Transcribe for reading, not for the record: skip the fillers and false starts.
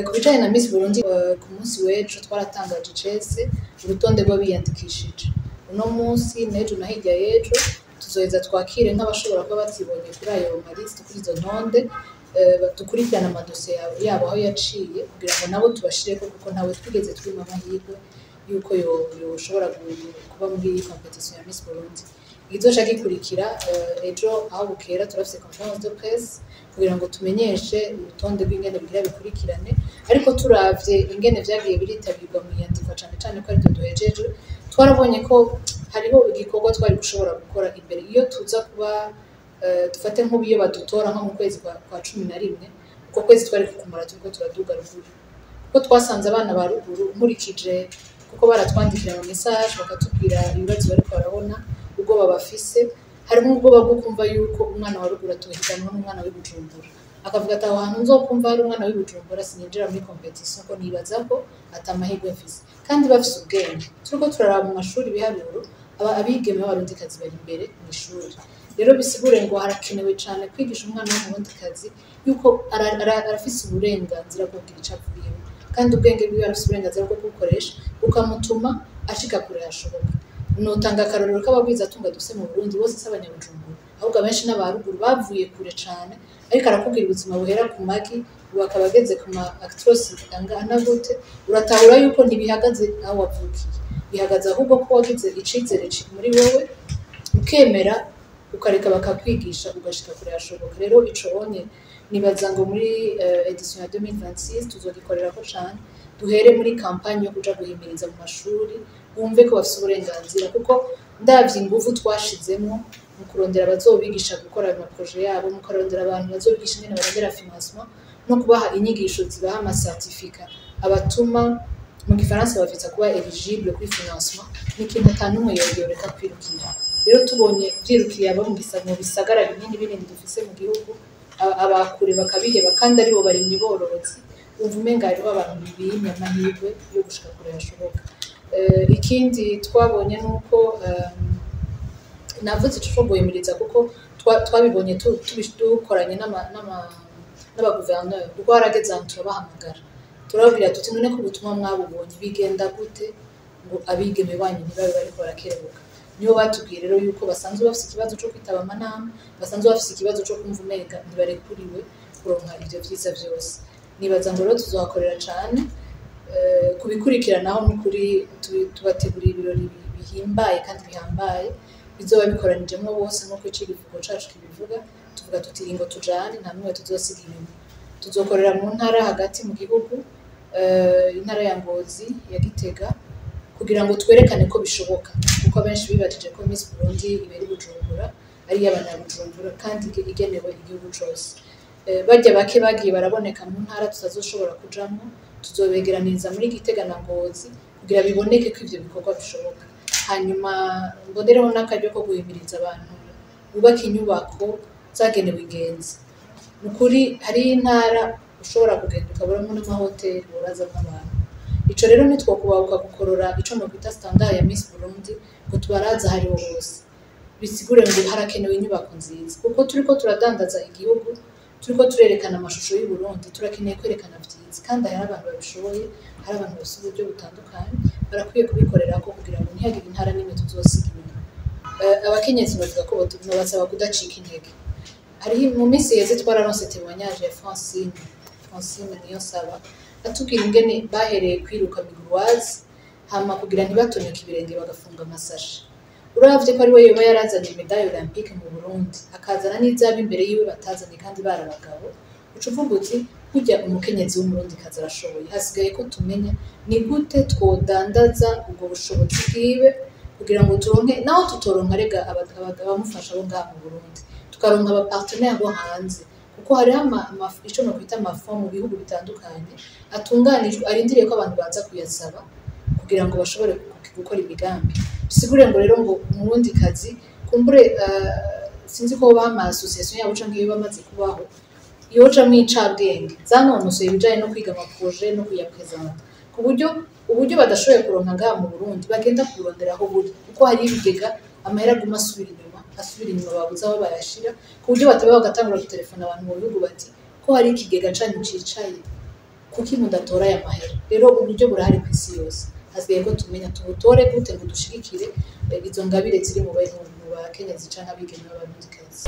Ku bijanye na Miss Burundi ku munsi w'ejo twaratangaje icese urutonde rw'abiyandikishije. Uno munsi n'ejo na hirya y'ejo tuzoheza twakire nk'abashobora kuba batibonye kuri ayo malisite kuri izo ntonde dukurikirana amadosiye yabo aho yaciye kugira ngo nabo tubashireko kuko ntawe twigeze twima amahirwe yuko yoshobora kuba muri iyi competition ya Miss Burundi. Igizoca gikurikira ejo aho bukera turafise conference de presse kugira ngo tumenyeshe urutonde rw'ingene bigira bikurikirane, ariko turavye ingene vyagiye biritabirwa mu iyandikwa cane ko arivyo duhejeje, twarabonye ko hariho igikorwa twari gushobora gukora imbere iyo tuza kuba dufate nk'ubiyo badutora nko mu kwezi kwa 11 uko kwezi twari kukumara turiko turaduga ruguru kuko twasanze abana ba ruguru nkurikije kuko baratwandikira mu message bakatubwira ibibazo bariko barabona ubwoba bafise, harimo ubwoba bwo kumva yuko umwana wa ruguru atuhiganwa n'umwana w'Ibujumbura, akavuga ati aho hantu nzokumva hari umwana w'Ibujumbura sininjira muri competition ko nibaza ko atamahirwe mfise, kandi bafise ubwenge. Turiko turaraba mu mashuri biharuro abigeme b'abarundikazi bari imbere mu ishuri, rero bisigure ngo harakenewe cane kwigisha umwana w'umurundikazi yuko arafise uburenganzira bwo kugira ico avuyemo, kandi ubwenge bwiwe arafise uburenganzira bwo kubukoresha bukamutuma ashika kure hashoboka. Notanga akarorero k'abagwiza atunga dufise mu Burundi bose s'abanyabujumbura, ahubwo abenshi n'abaruguru bavuye kure cane, ariko arakubwira ubuzima buhera ku magi bakaba bageze ku ma actress angana gute, uratahura yuko ntibihagaze aho wavukiye, bihagaze ahubwo ko wagize icizere muri wowe ukemera ukareka bakakwigisha ugashika kure hashoboka. Rero ico onye nibaza ngo muri edition ya 2026 tuzogikorerako cane, duhere muri campagne yo kuja guhimiriza mu mashuri bumve ko bafise uburenganzira, kuko ndavye ingufu twashizemo mu kurondera abazobigisha gukora ayo maproje yabo, mu kurondera abantu bazobigisha ingene barondera financement no kubaha inyigisho zibaha amacertificat abatuma mu gifaransa bafite kuba eligible kuri financement, n'ikintu atanumwe yoreka kwirukira. Rero tubonye vyirukiriye abo mu bisagara binini dufise mu gihugu abakure bakabiheba, kandi aribo barimye borozi, umva umenga hariho abantu bibimye amahirwe yo gushika kure hashoboka. Ikindi twabonye nuko navuze ico guhimiriza kuko twabibonye dukoranye n'abaguverineri kuko harageze ahantu turabahamagara turababwira tuti none ko ubutumwa mwabubonye bigenda gute ngo abigeme banyu ntibabe bariko barakerebuka. Niyo batubwiye rero yuko basanzwe bafise ikibazo co kwitaba amanama, basanzwe bafise ikibazo co kumva umenga ntibarekuriwe kuronka ivyo vyiza vyose. Nibaza ngo rero tuzohakorera cane kubikurikiranaho n'ukuri tubategurira ibirori bihimbaye kandi bihambaye bizoba bikoranijemwo bose nk'uko icivugo cacu kibivuga, tuvuga tuti ingo tujane nta numwe tuzosiga inyuma. Tuzokorera mu ntara hagati mu gihugu, intara ya Ngozi, ya Gitega, kugira ngo twerekane ko bishoboka, kuko abenshi bibajije ko Miss Burundi iberi Bujumbura ari y'abanyabujumbura kandi igenewe igihugu cose. Barya bake bagiye baraboneka mu ntara tutazoshobora kujamwo, tuzobegeraniriza muri Gitega na Ngozi kugira biboneke ko ivyo bikorwa bishoboka. Hanyuma mbonereho n'akaryo ko guhimiriza abantu bubaka inyubako zagenewe ingenzi. Nukuri hari intara ushobora kugenda ukaburamo n'amahoteli urazamwo abantu. Ico rero nitwokubahuka gukorora ico no kwita standard ya Miss Burundi ngo tubaraza hariho hose, bisigure ngo harakenewe inyubako nziza, kuko turiko turadandaza igihugu, turiko turerekana amashusho y'u Burundi, turakeneye kwerekana vyiza, kandi hari abantu babishoboye, hari abantu bafite uburyo butandukanye barakwiye kubikorerako kugira ngo ntihagire intara n'imwe tuzosiga inyuma. Abakenyezi bavuga ko basaba kudacika intege. Hari mu minsi yeze twararonse témoignage ya Francine Niyonsaba atubwira ingene bahereye kwiruka Migrouase hama kugira ntibatonyoke ibirenge bagafunga amasashi. Uravye ko ari we yoba yarazanye medaille olympique mu Burundi akazana n'izaba imbere yiwe batazanye kandi barabagabo, uca uvuga uti kurya umukenyezi w'umurundi kazi arashoboye. Hasigaye ko tumenya ni gute twodandaza ubwo bushobozi bwiwe kugira ngo turonke naho tutoronka rega abamufasha bo ngaha mu Burundi, tukaronka aba partenaire bo hanze, kuko hariho ico no kwita amafonds mu bihugu bitandukanye atunganijwe arindiriye ko abantu baza kuyasaba kugira ngo bashobore gukora imigambi. Bisigure ngo rero ngo umurundi kazi kumbure sinzi ko baha ama association yabo canke iyo bamaze kubaho yoja mw'icabwenge zanonosoye ibijanye no kwiga amaproje no kuyapresenta, ku buryo uburyo badashoboye kuronka ngaha mu Burundi bagenda kurondera aho buri, kuko hari ibigega amahera aguma asubira inyuma babuze aho bayashira, ku buryo bataba bagatangura gutelefona abantu mu bihugu bati ko hari ikigega canyu cicaye kuki mudatora aya mahera rero uburyo burahari ku isi yose hasigaye ko tumenya tubutore gute ngo dushigikire izo ngabire ziri mu bakenyezi canke abigeme b'abarundikazi.